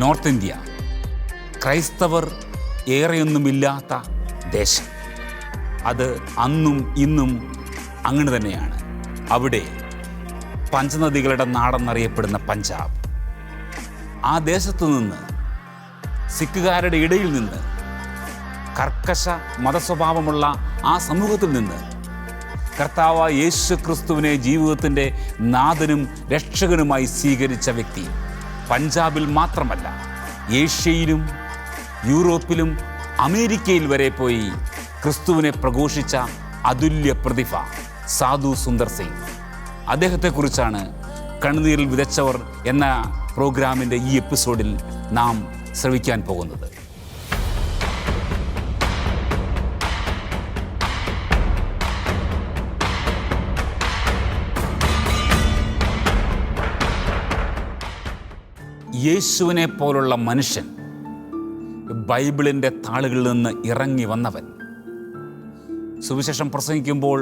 North India ക്രൈസ്തവർ ഏറെയൊന്നുമില്ലാത്ത ദേശം. അത് അന്നും ഇന്നും അങ്ങനെ തന്നെയാണ്. അവിടെ പഞ്ചനദികളുടെ നാടെന്നറിയപ്പെടുന്ന പഞ്ചാബ്, ആ ദേശത്തു നിന്ന്, സിഖുകാരുടെ ഇടയിൽ നിന്ന്, കർക്കശ മതസ്വഭാവമുള്ള ആ സമൂഹത്തിൽ നിന്ന് കർത്താവായ യേശു ക്രിസ്തുവിനെ ജീവിതത്തിൻ്റെ നാഥനും രക്ഷകനുമായി സ്വീകരിച്ച വ്യക്തി പഞ്ചാബിൽ മാത്രമല്ല, ഏഷ്യയിലും യൂറോപ്പിലും അമേരിക്കയിൽ വരെ പോയി ക്രിസ്തുവിനെ പ്രഘോഷിച്ച അതുല്യ പ്രതിഭ സാധു സുന്ദർ സിംഗ്. അദ്ദേഹത്തെക്കുറിച്ചാണ് കണ്ണുനീരിൽ വിതച്ചവർ എന്ന പ്രോഗ്രാമിൻ്റെ ഈ എപ്പിസോഡിൽ നാം ശ്രവിക്കാൻ പോകുന്നത്. യേശുവിനെ പോലുള്ള മനുഷ്യൻ, ബൈബിളിൻ്റെ താളുകളിൽ നിന്ന് ഇറങ്ങി വന്നവൻ, സുവിശേഷം പ്രസംഗിക്കുമ്പോൾ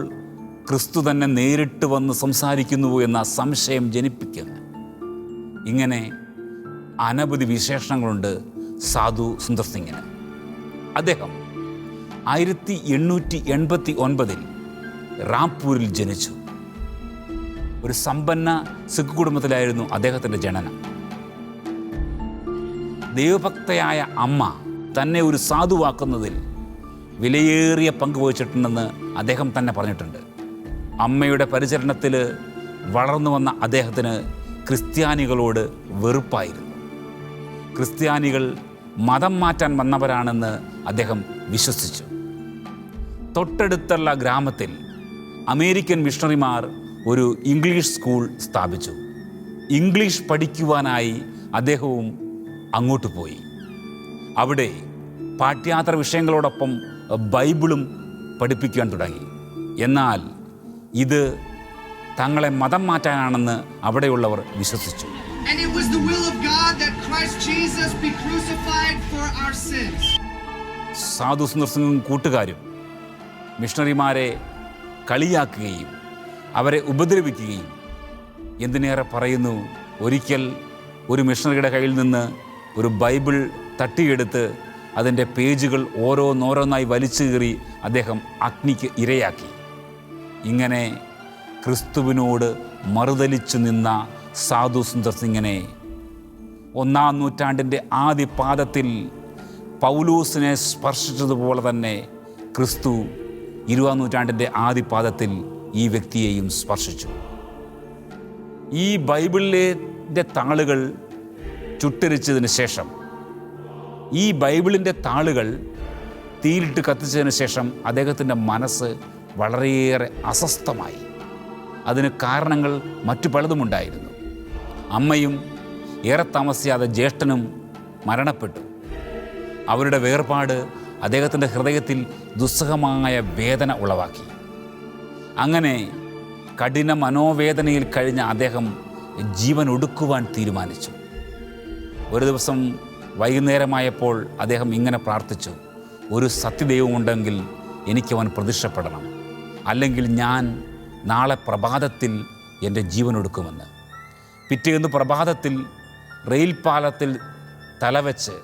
ക്രിസ്തു തന്നെ നേരിട്ട് വന്ന് സംസാരിക്കുന്നു എന്ന സംശയം ജനിപ്പിക്കുന്നു. ഇങ്ങനെ അനവധി വിശേഷണങ്ങളുണ്ട് സാധു സുന്ദർ സിംഗിന്. അദ്ദേഹം 1889 റാംപൂരിൽ ജനിച്ചു. ഒരു സമ്പന്ന സിഖ് കുടുംബത്തിലായിരുന്നു അദ്ദേഹത്തിൻ്റെ ജനനം. ദൈവഭക്തയായ അമ്മ തന്നെ ഒരു സാധുവാക്കുന്നതിൽ വിലയേറിയ പങ്ക് വഹിച്ചിട്ടുണ്ടെന്ന് അദ്ദേഹം തന്നെ പറഞ്ഞിട്ടുണ്ട്. അമ്മയുടെ പരിചരണത്തിൽ വളർന്നു വന്ന അദ്ദേഹത്തിന് ക്രിസ്ത്യാനികളോട് വെറുപ്പായിരുന്നു. ക്രിസ്ത്യാനികൾ മതം മാറ്റാൻ വന്നവരാണെന്ന് അദ്ദേഹം വിശ്വസിച്ചു. തൊട്ടടുത്തുള്ള ഗ്രാമത്തിൽ അമേരിക്കൻ മിഷണറിമാർ ഒരു ഇംഗ്ലീഷ് സ്കൂൾ സ്ഥാപിച്ചു. ഇംഗ്ലീഷ് പഠിക്കുവാനായി അദ്ദേഹവും അങ്ങോട്ട് പോയി. അവിടെ പാഠ്യേതര വിഷയങ്ങളോടൊപ്പം ബൈബിളും പഠിപ്പിക്കാൻ തുടങ്ങി. എന്നാൽ ഇത് തങ്ങളെ മതം മാറ്റാനാണെന്ന് അവിടെയുള്ളവർ വിശ്വസിച്ചു. സാധു സുന്ദർ സിംഗും കൂട്ടുകാരും മിഷണറിമാരെ കളിയാക്കുകയും അവരെ ഉപദ്രവിക്കുകയും, എന്തിനേറെ പറയുന്നു, ഒരിക്കൽ ഒരു മിഷണറിയുടെ കയ്യിൽ നിന്ന് ഒരു ബൈബിൾ തട്ടിയെടുത്ത് അതിൻ്റെ പേജുകൾ ഓരോന്നോരോന്നായി വലിച്ചു കീറി അദ്ദേഹം അഗ്നിക്ക് ഇരയാക്കി. ഇങ്ങനെ ക്രിസ്തുവിനോട് മറുതലിച്ചു നിന്ന സാധു സുന്ദർ സിംഗിനെ 1-ാം നൂറ്റാണ്ടിൻ്റെ ആദ്യ പാദത്തിൽ പൗലോസിനെ സ്പർശിച്ചതുപോലെ തന്നെ ക്രിസ്തു 20-ാം നൂറ്റാണ്ടിൻ്റെ ആദ്യ പാദത്തിൽ ഈ വ്യക്തിയെയും സ്പർശിച്ചു. ഈ ബൈബിളിൻ്റെ താളുകൾ ചുട്ടരിച്ചതിന് ശേഷം, ഈ ബൈബിളിൻ്റെ താളുകൾ തീയിലിട്ട് കത്തിച്ചതിന് ശേഷം അദ്ദേഹത്തിൻ്റെ മനസ്സ് വളരെയേറെ അസ്വസ്ഥമായി. അതിന് കാരണങ്ങൾ മറ്റു പലതുമുണ്ടായിരുന്നു. അമ്മയും ഏറെ താമസിയാതെ ജ്യേഷ്ഠനും മരണപ്പെട്ടു. അവരുടെ വേർപാട് അദ്ദേഹത്തിൻ്റെ ഹൃദയത്തിൽ ദുസ്സഹമായ വേദന ഉളവാക്കി. അങ്ങനെ കഠിന മനോവേദനയിൽ കഴിഞ്ഞ അദ്ദേഹം ജീവൻ ഒടുക്കുവാൻ തീരുമാനിച്ചു. ഒരു ദിവസം വൈകുന്നേരമായപ്പോൾ അദ്ദേഹം ഇങ്ങനെ പ്രാർത്ഥിച്ചു: ഒരു സത്യദൈവമുണ്ടെങ്കിൽ എനിക്കവൻ പ്രത്യക്ഷപ്പെടണം, അല്ലെങ്കിൽ ഞാൻ നാളെ പ്രഭാതത്തിൽ എൻ്റെ ജീവൻ ഒടുക്കുമെന്ന്. പിറ്റേന്ന് പ്രഭാതത്തിൽ റെയിൽ പാലത്തിൽ തലവെച്ച്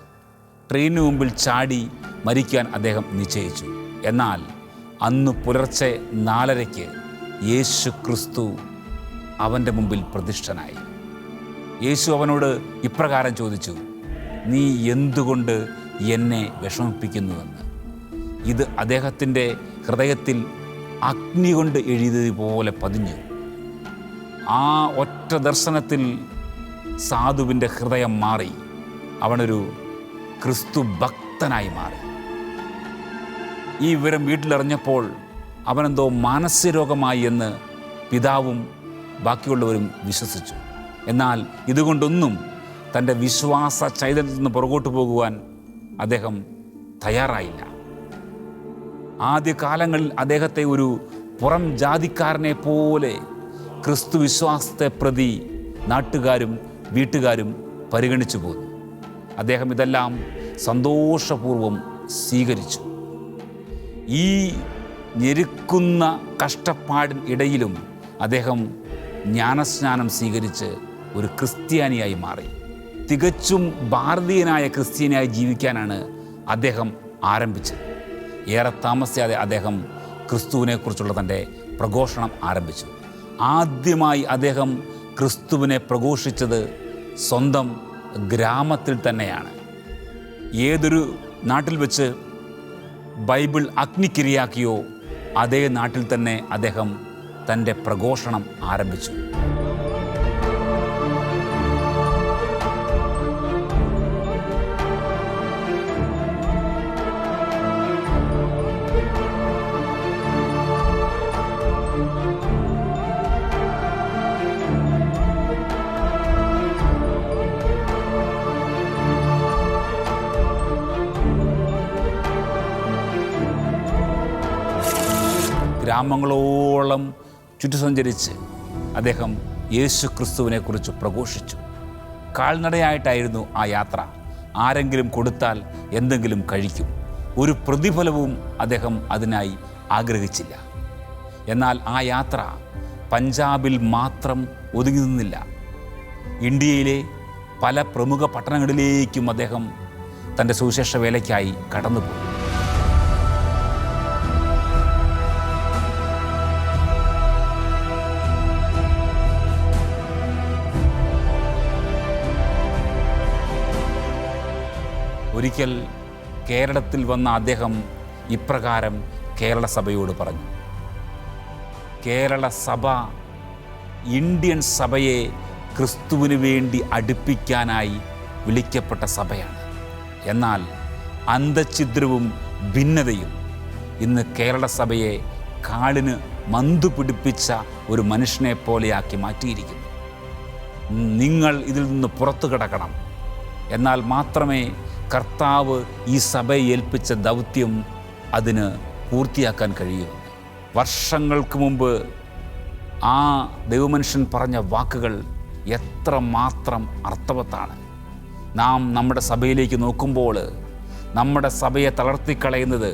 ട്രെയിനിന് മുമ്പിൽ ചാടി മരിക്കാൻ അദ്ദേഹം നിശ്ചയിച്ചു. എന്നാൽ അന്ന് പുലർച്ചെ 4:30 യേശു ക്രിസ്തു അവൻ്റെ മുമ്പിൽ പ്രതിഷ്ഠനായി. യേശു അവനോട് ഇപ്രകാരം ചോദിച്ചു: നീ എന്തുകൊണ്ട് എന്നെ വിഷമിപ്പിക്കുന്നുവെന്ന്. ഇത് അദ്ദേഹത്തിൻ്റെ ഹൃദയത്തിൽ അഗ്നി കൊണ്ട് എഴുതിയതുപോലെ പതിഞ്ഞു. ആ ഒറ്റ ദർശനത്തിൽ സാധുവിൻ്റെ ഹൃദയം മാറി. അവനൊരു ക്രിസ്തു ഭക്തനായി മാറി. ഈ വിവരം വീട്ടിലറിഞ്ഞപ്പോൾ അവനെന്തോ മാനസികരോഗമായി എന്ന് പിതാവും ബാക്കിയുള്ളവരും വിശ്വസിച്ചു. എന്നാൽ ഇതുകൊണ്ടൊന്നും തൻ്റെ വിശ്വാസ ചൈതന്യത്തിൽ നിന്ന് പുറകോട്ട് പോകുവാൻ അദ്ദേഹം തയ്യാറായില്ല. ആദ്യകാലങ്ങളിൽ അദ്ദേഹത്തെ ഒരു പുറം ജാതിക്കാരനെ പോലെ ക്രിസ്തു വിശ്വാസത്തെ പ്രതി നാട്ടുകാരും വീട്ടുകാരും പരിഗണിച്ചു പോന്നു. അദ്ദേഹം ഇതെല്ലാം സന്തോഷപൂർവ്വം സ്വീകരിച്ചു. ഈ ഞെരുക്കുന്ന കഷ്ടപ്പാടിന് ഇടയിലും അദ്ദേഹം ജ്ഞാനസ്നാനം സ്വീകരിച്ച് ഒരു ക്രിസ്ത്യാനിയായി മാറി. തികച്ചും ഭാരതീയനായ ക്രിസ്ത്യാനിയായി ജീവിക്കാനാണ് അദ്ദേഹം ആരംഭിച്ചത്. ഏറെ താമസിയാതെ അദ്ദേഹം ക്രിസ്തുവിനെക്കുറിച്ചുള്ള തൻ്റെ പ്രഘോഷണം ആരംഭിച്ചു. ആദ്യമായി അദ്ദേഹം ക്രിസ്തുവിനെ പ്രഘോഷിച്ചത് സ്വന്തം ഗ്രാമത്തിൽ തന്നെയാണ്. ഏതൊരു നാട്ടിൽ വെച്ച് ബൈബിൾ അഗ്നിക്കിരയാക്കിയോ അതേ നാട്ടിൽ തന്നെ അദ്ദേഹം തൻ്റെ പ്രഘോഷണം ആരംഭിച്ചു. ഗ്രാമങ്ങളോളം ചുറ്റി സഞ്ചരിച്ച് അദ്ദേഹം യേശു ക്രിസ്തുവിനെക്കുറിച്ച് പ്രഘോഷിച്ചു. കാൽനടയായിട്ടായിരുന്നു ആ യാത്ര. ആരെങ്കിലും കൊടുത്താൽ എന്തെങ്കിലും കഴിക്കും. ഒരു പ്രതിഫലവും അദ്ദേഹം അതിനായി ആഗ്രഹിച്ചില്ല. എന്നാൽ ആ യാത്ര പഞ്ചാബിൽ മാത്രം ഒതുങ്ങി നിന്നില്ല. ഇന്ത്യയിലെ പല പ്രമുഖ പട്ടണങ്ങളിലേക്കും അദ്ദേഹം തൻ്റെ സുവിശേഷ വേലയ്ക്കായി കടന്നുപോയി. ഒരിക്കൽ കേരളത്തിൽ വന്ന അദ്ദേഹം ഇപ്രകാരം കേരള സഭയോട് പറഞ്ഞു: കേരള സഭ ഇന്ത്യൻ സഭയെ ക്രിസ്തുവിന് വേണ്ടി അടുപ്പിക്കാനായി വിളിക്കപ്പെട്ട സഭയാണ്. എന്നാൽ അന്തഛിദ്രവും ഭിന്നതയും ഇന്ന് കേരള സഭയെ കാലിന് മന്തു പിടിപ്പിച്ച ഒരു മനുഷ്യനെ പോലെയാക്കി മാറ്റിയിരിക്കുന്നു. നിങ്ങൾ ഇതിൽ നിന്ന് പുറത്തു കിടക്കണം. എന്നാൽ മാത്രമേ കർത്താവ് ഈ സഭയെ ഏൽപ്പിച്ച ദൗത്യം അതിന് പൂർത്തിയാക്കാൻ കഴിയൂ. വർഷങ്ങൾക്ക് മുമ്പ് ആ ദൈവമനുഷ്യൻ പറഞ്ഞ വാക്കുകൾ എത്രമാത്രം അർത്ഥവത്താണ്. നാം നമ്മുടെ സഭയിലേക്ക് നോക്കുമ്പോൾ നമ്മുടെ സഭയെ തളർത്തിക്കളയുന്നത്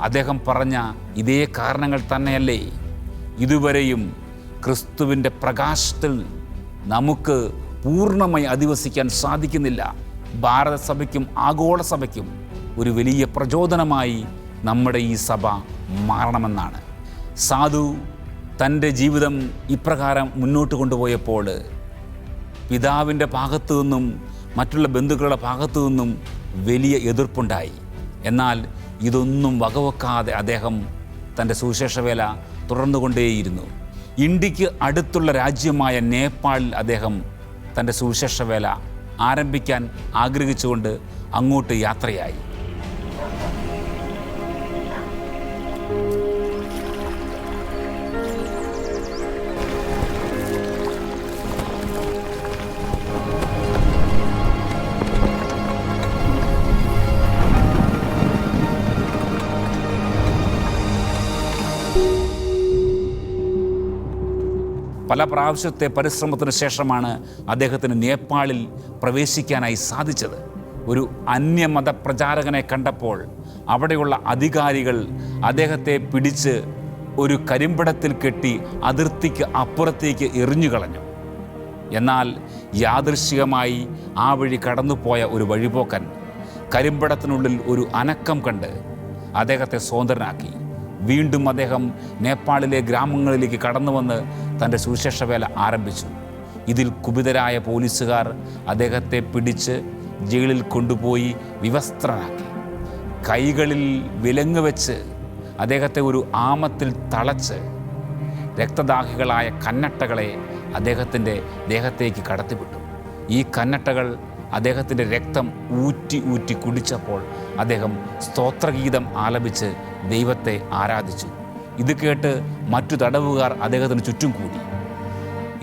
അദ്ദേഹം പറഞ്ഞ ഇതേ കാരണങ്ങൾ തന്നെയല്ലേ? ഇതുവരെയും ക്രിസ്തുവിൻ്റെ പ്രകാശത്തിൽ നമുക്ക് പൂർണ്ണമായി അധിവസിക്കാൻ സാധിക്കുന്നില്ല. ഭാരത സഭയ്ക്കും ആഗോള സഭയ്ക്കും ഒരു വലിയ പ്രചോദനമായി നമ്മുടെ ഈ സഭ മാറണമെന്നാണ്. സാധു തൻ്റെ ജീവിതം ഇപ്രകാരം മുന്നോട്ട് കൊണ്ടുപോയപ്പോൾ പിതാവിൻ്റെ ഭാഗത്തു നിന്നും മറ്റുള്ള ബന്ധുക്കളുടെ ഭാഗത്തു നിന്നും വലിയ എതിർപ്പുണ്ടായി. എന്നാൽ ഇതൊന്നും വകവെക്കാതെ അദ്ദേഹം തൻ്റെ സുവിശേഷവേല തുടർന്നുകൊണ്ടേയിരുന്നു. ഇന്ത്യക്ക് അടുത്തുള്ള രാജ്യമായ നേപ്പാളിൽ അദ്ദേഹം തൻ്റെ സുവിശേഷവേല ആരംഭിക്കാൻ ആഗ്രഹിച്ചുകൊണ്ട് അങ്ങോട്ട് യാത്രയായി. പല പ്രാവശ്യത്തെ പരിശ്രമത്തിന് ശേഷമാണ് അദ്ദേഹത്തിന് നേപ്പാളിൽ പ്രവേശിക്കാനായി സാധിച്ചത്. ഒരു അന്യമത പ്രചാരകനെ കണ്ടപ്പോൾ അവിടെയുള്ള അധികാരികൾ അദ്ദേഹത്തെ പിടിച്ച് ഒരു കരിമ്പടത്തിൽ കെട്ടി അതിർത്തിക്ക് അപ്പുറത്തേക്ക് എറിഞ്ഞുകളഞ്ഞു. എന്നാൽ യാദൃശ്ചികമായി ആ വഴി കടന്നുപോയ ഒരു വഴിപോക്കൻ കരിമ്പടത്തിനുള്ളിൽ ഒരു അനക്കം കണ്ട് അദ്ദേഹത്തെ സ്വതന്ത്രനാക്കി. വീണ്ടും അദ്ദേഹം നേപ്പാളിലെ ഗ്രാമങ്ങളിലേക്ക് കടന്നു വന്ന് തൻ്റെ സുവിശേഷവേല ആരംഭിച്ചു. ഇതിൽ കുപിതരായ പോലീസുകാർ അദ്ദേഹത്തെ പിടിച്ച് ജയിലിൽ കൊണ്ടുപോയി വിവസ്ത്രനാക്കി. കൈകളിൽ വിലങ്ങ് വെച്ച് അദ്ദേഹത്തെ ഒരു ആമത്തിൽ തളച്ച് രക്തദാഹികളായ കന്നട്ടകളെ അദ്ദേഹത്തിൻ്റെ ദേഹത്തേക്ക് കടത്തിവിട്ടു. ഈ കന്നട്ടകൾ അദ്ദേഹത്തിൻ്റെ രക്തം ഊറ്റി ഊറ്റി കുടിച്ചപ്പോൾ അദ്ദേഹം സ്തോത്രഗീതം ആലപിച്ച് ദൈവത്തെ ആരാധിച്ചു. ഇത് കേട്ട് മറ്റു തടവുകാർ അദ്ദേഹത്തിന് ചുറ്റും കൂടി.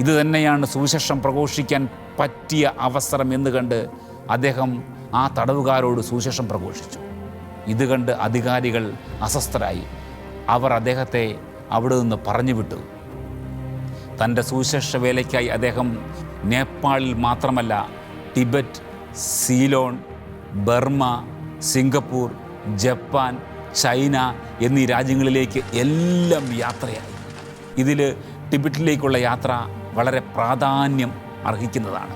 ഇത് തന്നെയാണ് സുവിശേഷം പ്രഘോഷിക്കാൻ പറ്റിയ അവസരം എന്ന് കണ്ട് അദ്ദേഹം ആ തടവുകാരോട് സുവിശേഷം പ്രഘോഷിച്ചു. ഇത് കണ്ട് അധികാരികൾ അസ്വസ്ഥരായി. അവർ അദ്ദേഹത്തെ അവിടെ നിന്ന് പറഞ്ഞു വിട്ടു. തൻ്റെ സുവിശേഷ വേലയ്ക്കായി അദ്ദേഹം നേപ്പാളിൽ മാത്രമല്ല Tibet, Ceylon, Burma, Singapore, Japan, China എന്നീ രാജ്യങ്ങളിലേക്ക് എല്ലാം യാത്രയായി. ഇതിൽ ടിബറ്റിലേക്കുള്ള യാത്ര വളരെ പ്രാധാന്യം അർഹിക്കുന്നതാണ്.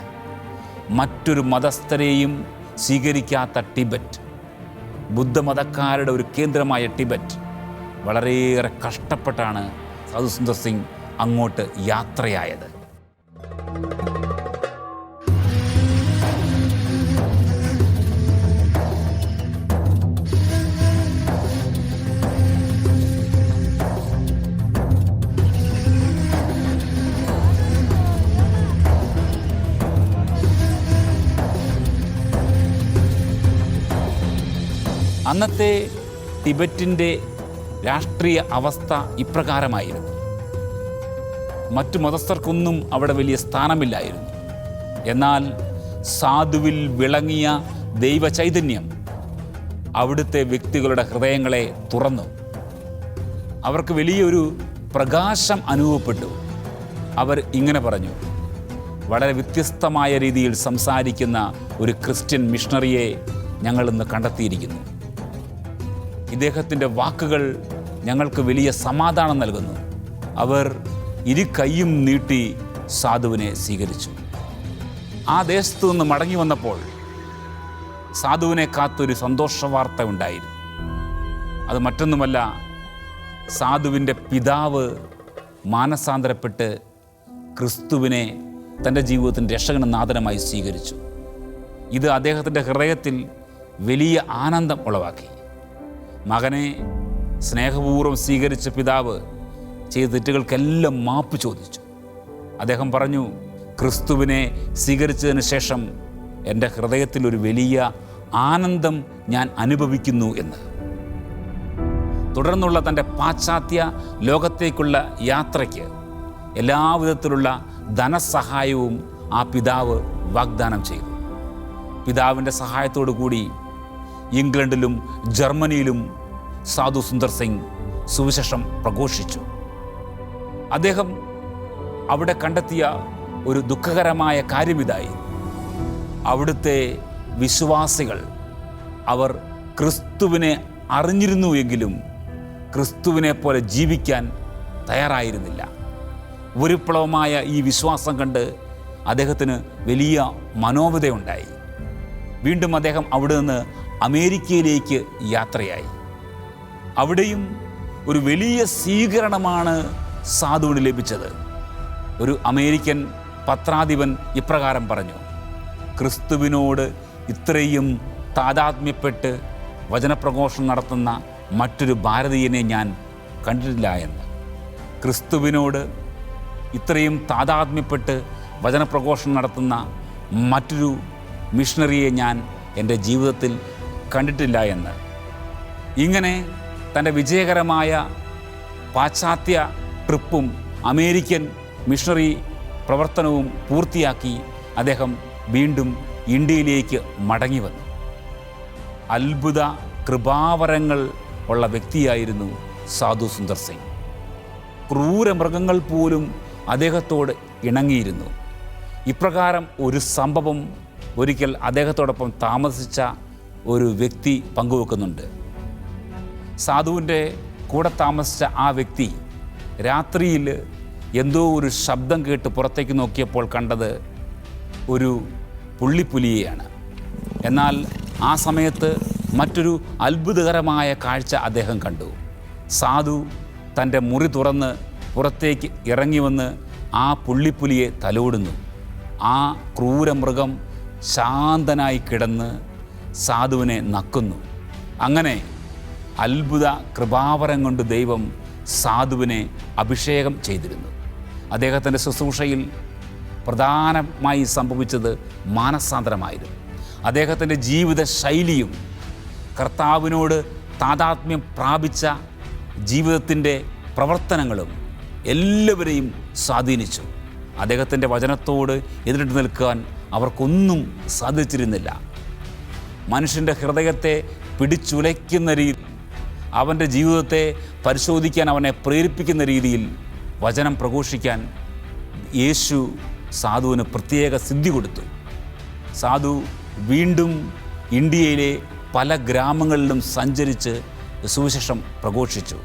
മറ്റൊരു മതസ്ഥരെയും സ്വീകരിക്കാത്ത ടിബറ്റ്, ബുദ്ധമതക്കാരുടെ ഒരു കേന്ദ്രമായ ടിബറ്റ്, വളരെയേറെ കഷ്ടപ്പെട്ടാണ് സാധു സുന്ദർ സിംഗ് അങ്ങോട്ട് യാത്രയായത്. അന്നത്തെ ടിബറ്റിൻ്റെ രാഷ്ട്രീയ അവസ്ഥ ഇപ്രകാരമായിരുന്നു. മറ്റു മതസ്ഥർക്കൊന്നും അവിടെ വലിയ സ്ഥാനമില്ലായിരുന്നു. എന്നാൽ സാധുവിൽ വിളങ്ങിയ ദൈവചൈതന്യം അവിടുത്തെ വ്യക്തികളുടെ ഹൃദയങ്ങളെ തുറന്നു. അവർക്ക് വലിയൊരു പ്രകാശം അനുഭവപ്പെട്ടു. അവർ ഇങ്ങനെ പറഞ്ഞു: വളരെ വ്യത്യസ്തമായ രീതിയിൽ സംസാരിക്കുന്ന ഒരു ക്രിസ്ത്യൻ മിഷണറിയെ ഞങ്ങളിന്ന് കണ്ടെത്തിയിരിക്കുന്നു. ഇദ്ദേഹത്തിൻ്റെ വാക്കുകൾ ഞങ്ങൾക്ക് വലിയ സമാധാനം നൽകുന്നു. അവർ ഇരു കൈയും നീട്ടി സാധുവിനെ സ്വീകരിച്ചു. ആ ദേശത്തു നിന്ന് മടങ്ങി വന്നപ്പോൾ സാധുവിനെ കാത്തൊരു സന്തോഷ വാർത്ത ഉണ്ടായിരുന്നു. അത് മറ്റൊന്നുമല്ല, സാധുവിൻ്റെ പിതാവ് മാനസാന്തരപ്പെട്ട് ക്രിസ്തുവിനെ തൻ്റെ ജീവിതത്തിൻ്റെ രക്ഷകനും നാഥനുമായി സ്വീകരിച്ചു. ഇത് അദ്ദേഹത്തിൻ്റെ ഹൃദയത്തിൽ വലിയ ആനന്ദം ഉളവാക്കി. മകനെ സ്നേഹപൂർവ്വം സ്വീകരിച്ച പിതാവ് ചെയ്ത തെറ്റുകൾക്കെല്ലാം മാപ്പ് ചോദിച്ചു. അദ്ദേഹം പറഞ്ഞു, ക്രിസ്തുവിനെ സ്വീകരിച്ചതിന് ശേഷം എൻ്റെ ഹൃദയത്തിൽ ഒരു വലിയ ആനന്ദം ഞാൻ അനുഭവിക്കുന്നു എന്ന്. തുടർന്നുള്ള തൻ്റെ പാശ്ചാത്യ ലോകത്തേക്കുള്ള യാത്രയ്ക്ക് എല്ലാവിധത്തിലുള്ള ധനസഹായവും ആ പിതാവ് വാഗ്ദാനം ചെയ്തു. പിതാവിൻ്റെ സഹായത്തോടു കൂടി ഇംഗ്ലണ്ടിലും ജർമ്മനിയിലും സാധു സുന്ദർ സിംഗ് സുവിശേഷം പ്രഘോഷിച്ചു. അദ്ദേഹം അവിടെ കണ്ടെത്തിയ ഒരു ദുഃഖകരമായ കാര്യമിതായി: അവിടുത്തെ വിശ്വാസികൾ അവർ ക്രിസ്തുവിനെ അറിഞ്ഞിരുന്നു എങ്കിലും ക്രിസ്തുവിനെ പോലെ ജീവിക്കാൻ തയ്യാറായിരുന്നില്ല. വിപ്ലവമായ ഈ വിശ്വാസം കണ്ട് അദ്ദേഹത്തിന് വലിയ മനോവ്യതയുണ്ടായി. വീണ്ടും അദ്ദേഹം അവിടെ നിന്ന് അമേരിക്കയിലേക്ക് യാത്രയായി. അവിടെയും ഒരു വലിയ സ്വീകരണമാണ് സാധുവിന് ലഭിച്ചത്. ഒരു അമേരിക്കൻ പത്രാധിപൻ ഇപ്രകാരം പറഞ്ഞു: ക്രിസ്തുവിനോട് ഇത്രയും താതാത്മ്യപ്പെട്ട് വചനപ്രഘോഷണം നടത്തുന്ന മറ്റൊരു ഭാരതീയനെ ഞാൻ കണ്ടിട്ടില്ല എന്ന്. ക്രിസ്തുവിനോട് ഇത്രയും താതാത്മ്യപ്പെട്ട് വചനപ്രഘോഷണം നടത്തുന്ന മറ്റൊരു മിഷണറിയെ ഞാൻ എൻ്റെ ജീവിതത്തിൽ കണ്ടിട്ടില്ല എന്ന്. ഇങ്ങനെ തൻ്റെ വിജയകരമായ പാശ്ചാത്യ ട്രിപ്പും അമേരിക്കൻ മിഷണറി പ്രവർത്തനവും പൂർത്തിയാക്കി അദ്ദേഹം വീണ്ടും ഇന്ത്യയിലേക്ക് മടങ്ങി വന്നു. അത്ഭുത കൃപാവരങ്ങൾ ഉള്ള വ്യക്തിയായിരുന്നു സാധു സുന്ദർ സിംഗ്. ക്രൂരമൃഗങ്ങൾ പോലും അദ്ദേഹത്തോട് ഇണങ്ങിയിരുന്നു. ഇപ്രകാരം ഒരു സംഭവം ഒരിക്കൽ അദ്ദേഹത്തോടൊപ്പം താമസിച്ച ഒരു വ്യക്തി പങ്കുവെക്കുന്നുണ്ട്. സാധുവിൻ്റെ കൂടെ താമസിച്ച ആ വ്യക്തി രാത്രിയിൽ എന്തോ ഒരു ശബ്ദം കേട്ട് പുറത്തേക്ക് നോക്കിയപ്പോൾ കണ്ടത് ഒരു പുള്ളിപ്പുലിയെയാണ്. എന്നാൽ ആ സമയത്ത് മറ്റൊരു അത്ഭുതകരമായ കാഴ്ച അദ്ദേഹം കണ്ടു. സാധു തൻ്റെ മുറി തുറന്ന് പുറത്തേക്ക് ഇറങ്ങി വന്ന് ആ പുള്ളിപ്പുലിയെ തലോടുന്നു. ആ ക്രൂരമൃഗം ശാന്തനായി കിടന്ന് സാധുവിനെ നക്കുന്നു. അങ്ങനെ അത്ഭുത കൃപാവരം കൊണ്ട് ദൈവം സാധുവിനെ അഭിഷേകം ചെയ്തിരുന്നു. അദ്ദേഹത്തിൻ്റെ ശുശ്രൂഷയിൽ പ്രധാനമായി സംഭവിച്ചത് മാനസാന്തരമായിരുന്നു. അദ്ദേഹത്തിൻ്റെ ജീവിത ശൈലിയും കർത്താവിനോട് താതാത്മ്യം പ്രാപിച്ച ജീവിതത്തിൻ്റെ പ്രവർത്തനങ്ങളും എല്ലാവരെയും സ്വാധീനിച്ചു. അദ്ദേഹത്തിൻ്റെ വചനത്തോട് എതിരിട്ട് നിൽക്കാൻ അവർക്കൊന്നും സാധിച്ചിരുന്നില്ല. മനുഷ്യൻ്റെ ഹൃദയത്തെ പിടിച്ചുലയ്ക്കുന്ന രീതിയിൽ, അവൻ്റെ ജീവിതത്തെ പരിശോധിക്കാൻ അവനെ പ്രേരിപ്പിക്കുന്ന രീതിയിൽ വചനം പ്രഘോഷിക്കാൻ യേശു സാധുവിന് പ്രത്യേക സിദ്ധി കൊടുത്തു. സാധു വീണ്ടും ഇന്ത്യയിലെ പല ഗ്രാമങ്ങളിലും സഞ്ചരിച്ച് സുവിശേഷം പ്രഘോഷിച്ചു.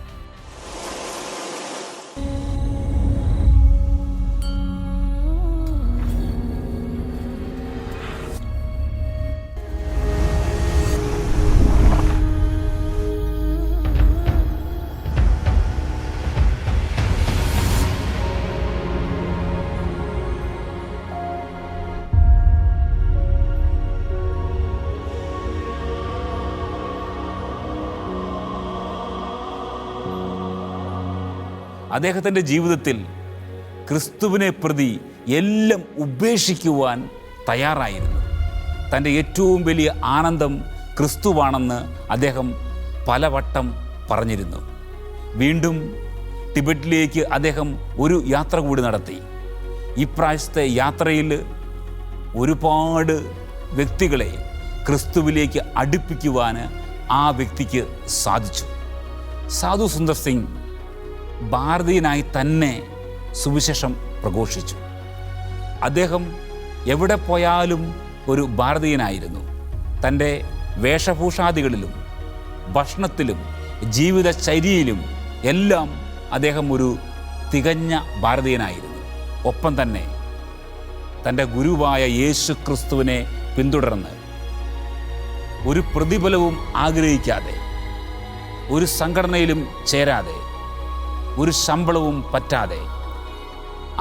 അദ്ദേഹത്തിൻ്റെ ജീവിതത്തിൽ ക്രിസ്തുവിനെ പ്രതി എല്ലാം ഉപേക്ഷിക്കുവാൻ തയ്യാറായിരുന്നു. തൻ്റെ ഏറ്റവും വലിയ ആനന്ദം ക്രിസ്തുവാണെന്ന് അദ്ദേഹം പലവട്ടം പറഞ്ഞിരുന്നു. വീണ്ടും ടിബറ്റിലേക്ക് അദ്ദേഹം ഒരു യാത്ര കൂടി നടത്തി. ഇപ്രാവശ്യത്തെ യാത്രയിൽ ഒരുപാട് വ്യക്തികളെ ക്രിസ്തുവിലേക്ക് അടുപ്പിക്കുവാൻ ആ വ്യക്തിക്ക് സാധിച്ചു. സാധു സുന്ദർ സിംഗ് ഭാരതീയനായി തന്നെ സുവിശേഷം പ്രഘോഷിച്ചു. അദ്ദേഹം എവിടെ പോയാലും ഒരു ഭാരതീയനായിരുന്നു. തൻ്റെ വേഷഭൂഷാദികളിലും ഭക്ഷണത്തിലും ജീവിതചര്യയിലും എല്ലാം അദ്ദേഹം ഒരു തികഞ്ഞ ഭാരതീയനായിരുന്നു. ഒപ്പം തന്നെ തൻ്റെ ഗുരുവായ യേശു ക്രിസ്തുവിനെ പിന്തുടർന്ന് ഒരു പ്രതിഫലവും ആഗ്രഹിക്കാതെ, ഒരു സംഘടനയിലും ചേരാതെ, ഒരു ശമ്പളവും പറ്റാതെ,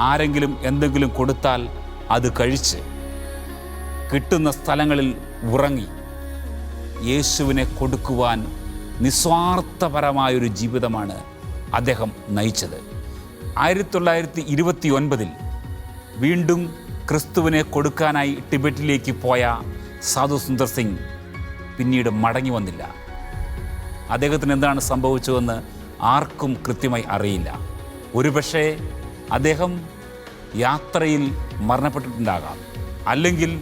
ആരെങ്കിലും എന്തെങ്കിലും കൊടുത്താൽ അത് കഴിച്ച് കിട്ടുന്ന സ്ഥലങ്ങളിൽ ഉറങ്ങി യേശുവിനെ കൊടുക്കുവാൻ നിസ്വാർത്ഥപരമായൊരു ജീവിതമാണ് അദ്ദേഹം നയിച്ചത്. 1929 വീണ്ടും ക്രിസ്തുവിനെ കൊടുക്കാനായി ടിബറ്റിലേക്ക് പോയ സാധു സുന്ദർ സിംഗ് പിന്നീട് മടങ്ങി വന്നില്ല. അദ്ദേഹത്തിന് എന്താണ് സംഭവിച്ചതെന്ന് ആർക്കും കൃത്യമായി അറിയില്ല. ഒരുപക്ഷേ അദ്ദേഹം യാത്രയിൽ മരണപ്പെട്ടിട്ടുണ്ടാകാം, അല്ലെങ്കിൽ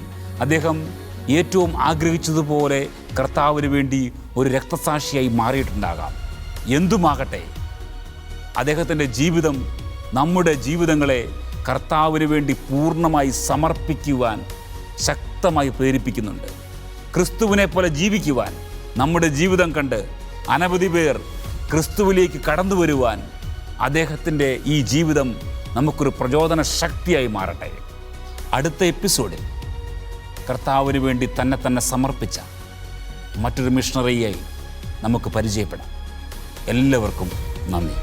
അദ്ദേഹം ഏറ്റവും ആഗ്രഹിച്ചതുപോലെ കർത്താവിന് വേണ്ടി ഒരു രക്തസാക്ഷിയായി മാറിയിട്ടുണ്ടാകാം. എന്തുമാകട്ടെ, അദ്ദേഹത്തിൻ്റെ ജീവിതം നമ്മുടെ ജീവിതങ്ങളെ കർത്താവിന് വേണ്ടി പൂർണ്ണമായി സമർപ്പിക്കുവാൻ ശക്തമായി പ്രേരിപ്പിക്കുന്നുണ്ട്. ക്രിസ്തുവിനെ പോലെ ജീവിക്കുവാൻ നമ്മുടെ ജീവിതം കണ്ട് അനവധി പേർ ക്രിസ്തുവിലേക്ക് കടന്നു വരുവാൻ അദ്ദേഹത്തിൻ്റെ ഈ ജീവിതം നമുക്കൊരു പ്രചോദന ശക്തിയായി മാറട്ടെ. അടുത്ത എപ്പിസോഡിൽ കർത്താവിന് വേണ്ടി തന്നെ സമർപ്പിച്ച മറ്റൊരു മിഷണറിയായി നമുക്ക് പരിചയപ്പെടാം. എല്ലാവർക്കും നന്ദി.